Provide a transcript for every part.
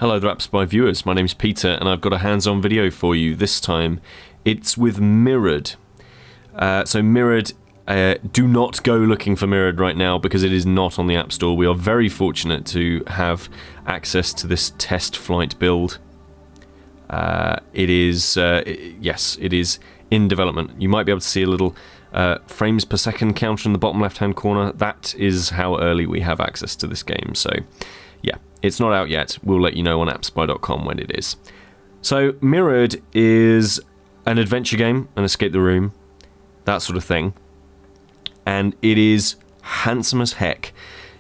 Hello there Apps by viewers, my name's Peter and I've got a hands-on video for you. This time it's with Mirrored. So Mirrored, do not go looking for Mirrored right now because it is not on the App Store. We are very fortunate to have access to this test flight build. It is in development. You might be able to see a little frames per second counter in the bottom left hand corner. That is how early we have access to this game. So yeah, it's not out yet. We'll let you know on appsby.com when it is. So Mirrored is an adventure game, an escape the room, that sort of thing. And it is handsome as heck.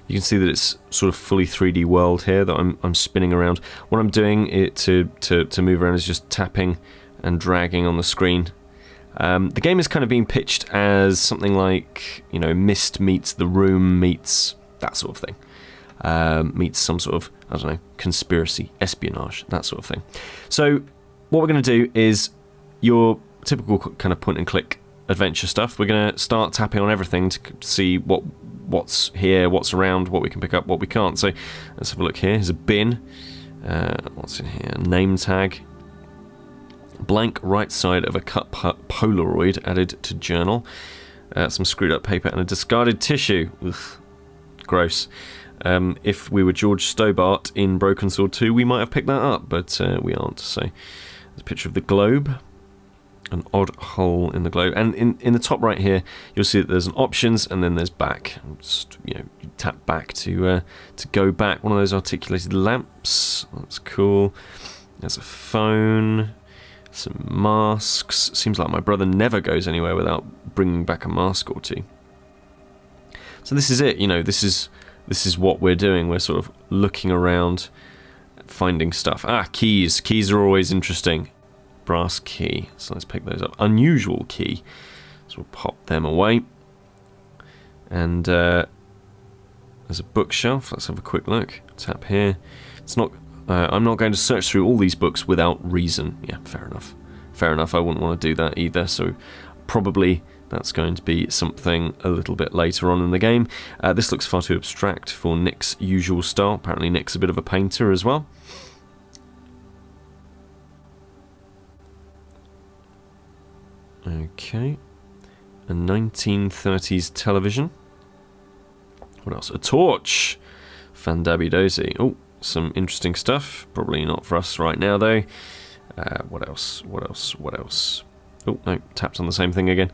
You can see that it's sort of fully 3D world here that I'm spinning around. What I'm doing to move around is just tapping and dragging on the screen. The game is kind of being pitched as something like, you know, Myst meets The Room meets that sort of thing. Meets some sort of, I don't know, conspiracy, espionage, that sort of thing. So what we're going to do is your typical kind of point and click adventure stuff. We're going to start tapping on everything to see what's here, what's around, what we can pick up, what we can't. So let's have a look here. Here's a bin. What's in here? Name tag. Blank right side of a cut Polaroid added to journal. Some screwed up paper and a discarded tissue. Ugh, gross. If we were George Stobart in Broken Sword 2, we might have picked that up, but we aren't. So there's a picture of the globe. An odd hole in the globe, and in the top right here you'll see that there's an options and then there's back. Just, you know, you tap back to go back. One of those articulated lamps, that's cool. There's a phone, some masks. Seems like my brother never goes anywhere without bringing back a mask or two. So this is it, you know, this is what we're doing. We're sort of looking around, finding stuff. Keys are always interesting. Brass key, so let's pick those up. Unusual key, so we'll pop them away. And there's a bookshelf. Let's have a quick look. Tap here. It's not. I'm not going to search through all these books without reason. Yeah, fair enough. Fair enough. I wouldn't want to do that either. So probably that's going to be something a little bit later on in the game. This looks far too abstract for Nick's usual style. Apparently Nick's a bit of a painter as well. Okay, a 1930s television. What else? A torch. Fandabby-dozy. Oh, some interesting stuff. Probably not for us right now, though. What else? What else? What else? Oh, no, tapped on the same thing again.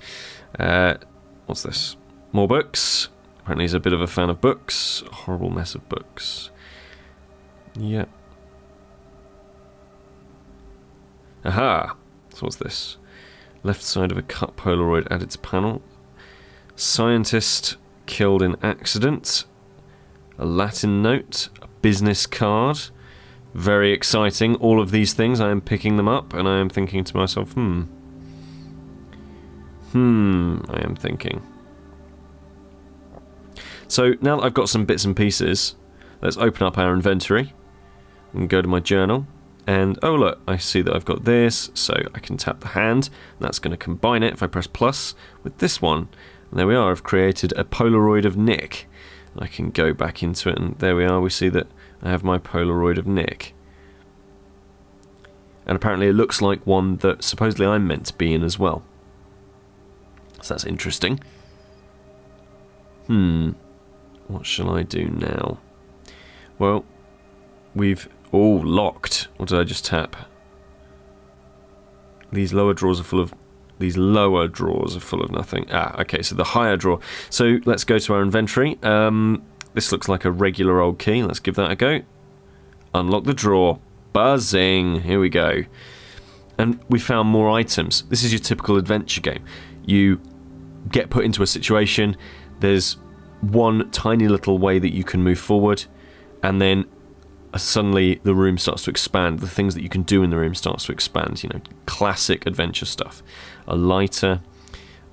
What's this? More books. Apparently he's a bit of a fan of books. A horrible mess of books. Yeah. Aha! So what's this? Left side of a cut Polaroid at its panel. Scientist killed in accident. A Latin note. A business card. Very exciting. All of these things, I am picking them up and I am thinking to myself, I am thinking. So now that I've got some bits and pieces, let's open up our inventory and go to my journal. And oh look, I see that I've got this, so I can tap the hand, and that's going to combine it if I press plus with this one. And there we are, I've created a Polaroid of Nick. I can go back into it, and there we are, we see that I have my Polaroid of Nick. And apparently it looks like one that supposedly I'm meant to be in as well. So that's interesting. What shall I do now? Well, we've... Oh, locked. What did I just tap? These lower drawers are full of... These lower drawers are full of nothing. Okay, so the higher drawer. So let's go to our inventory. This looks like a regular old key. Let's give that a go. Unlock the drawer. Buzzing. Here we go. And we found more items. This is your typical adventure game. You get put into a situation. There's one tiny little way that you can move forward. And then... suddenly the room starts to expand. The things that you can do in the room starts to expand. You know, classic adventure stuff. A lighter,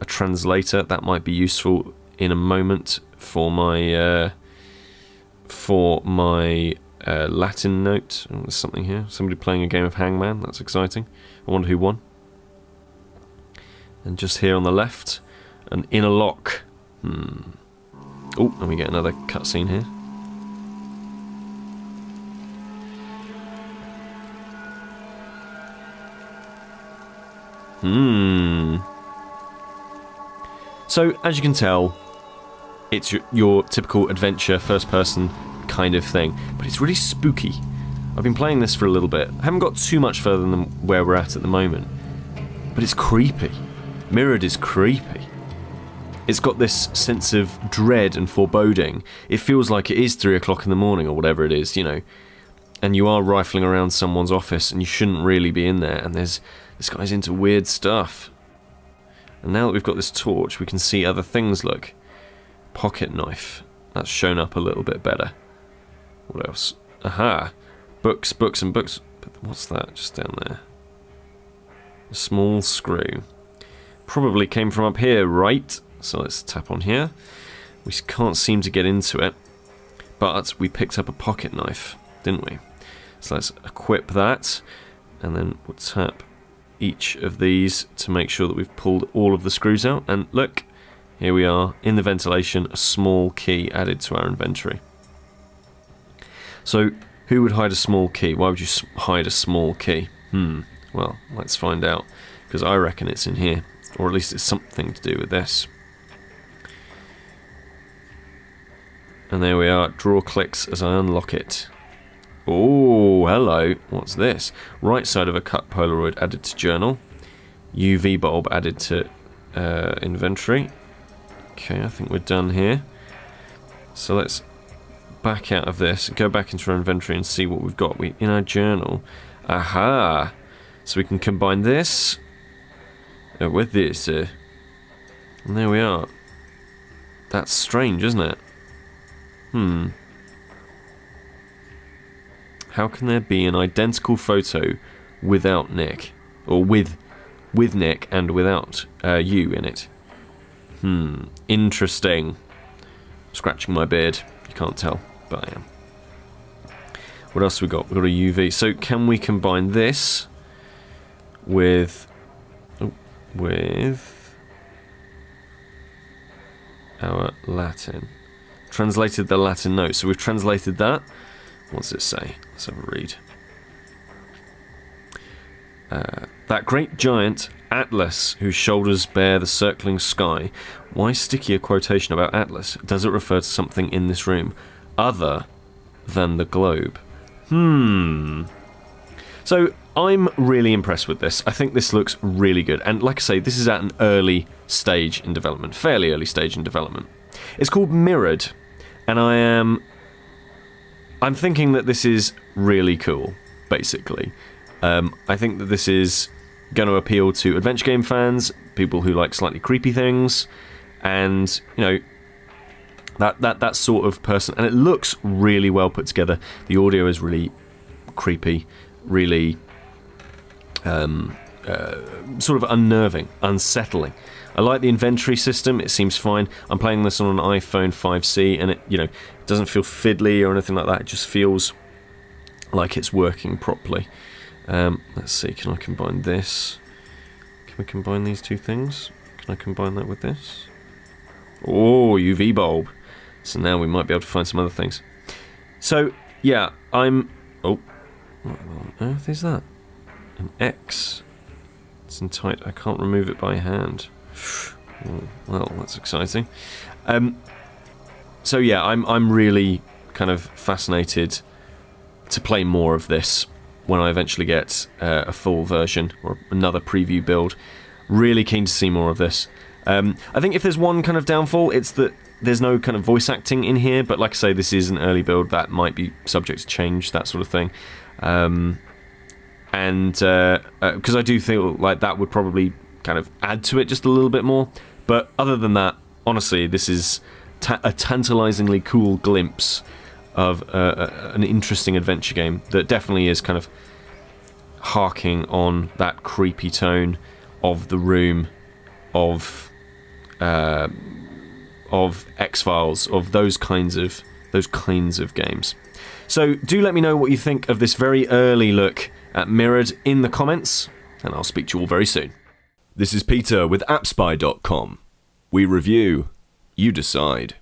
a translator, that might be useful in a moment for my Latin note. Oh, there's something here. Somebody playing a game of Hangman. That's exciting. I wonder who won. And just here on the left, an inner lock. Oh, and we get another cutscene here. So, as you can tell, it's your typical adventure, first-person kind of thing, but it's really spooky. I've been playing this for a little bit. I haven't got too much further than where we're at the moment, but it's creepy. Mirrored is creepy. It's got this sense of dread and foreboding. It feels like it is 3 o'clock in the morning or whatever it is, you know, and you are rifling around someone's office and you shouldn't really be in there, and this guy's into weird stuff. And now that we've got this torch, we can see other things. Look. Pocket knife. That's shown up a little bit better. What else? Aha! Books, books, and books. But what's that just down there? A small screw. Probably came from up here, right? So let's tap on here. We can't seem to get into it. But we picked up a pocket knife, didn't we? So let's equip that. And then we'll tap each of these to make sure that we've pulled all of the screws out. And look, here we are in the ventilation, a small key added to our inventory. So who would hide a small key? Why would you hide a small key? Well, let's find out, because I reckon it's in here, or at least it's something to do with this. And there we are. Draw clicks as I unlock it. Oh, hello. What's this? Right side of a cut Polaroid added to journal. UV bulb added to inventory. Okay, I think we're done here. So let's back out of this, go back into our inventory and see what we've got. In our journal. Aha! So we can combine this with this. And there we are. That's strange, isn't it? How can there be an identical photo without Nick? Or with Nick and without you in it? Interesting. I'm scratching my beard. You can't tell, but I am. What else have we got? We've got a UV. So can we combine this with our Latin? Translated the Latin note. So we've translated that. What's it say? Let's have a read. That great giant, Atlas, whose shoulders bear the circling sky. Why sticky a quotation about Atlas? Does it refer to something in this room other than the globe? So I'm really impressed with this. I think this looks really good. And like I say, this is at an early stage in development. Fairly early stage in development. It's called Mirrored. And I'm thinking that this is really cool, basically. I think that this is going to appeal to adventure game fans, people who like slightly creepy things, and, you know, that sort of person. And it looks really well put together. The audio is really creepy, really sort of unnerving, unsettling. I like the inventory system. It seems fine. I'm playing this on an iPhone 5C, and it, you know, doesn't feel fiddly or anything like that. It just feels like it's working properly. Let's see. Can I combine this? Can we combine these two things? Can I combine that with this? Oh, UV bulb. So now we might be able to find some other things. So yeah, oh, what on earth is that? An X. It's in tight. I can't remove it by hand. Oh, well, that's exciting. So yeah, I'm really kind of fascinated to play more of this when I eventually get a full version or another preview build. Really keen to see more of this. I think if there's one kind of downfall, it's that there's no kind of voice acting in here, but like I say, this is an early build that might be subject to change, that sort of thing. Because I do feel like that would probably kind of add to it just a little bit more. But other than that, honestly, this is a tantalizingly cool glimpse of an interesting adventure game that definitely is kind of harking on that creepy tone of The Room, of X-Files, of those kinds of games. So do let me know what you think of this very early look at Mirrored in the comments, and I'll speak to you all very soon. This is Peter with appspy.com. We review, you decide.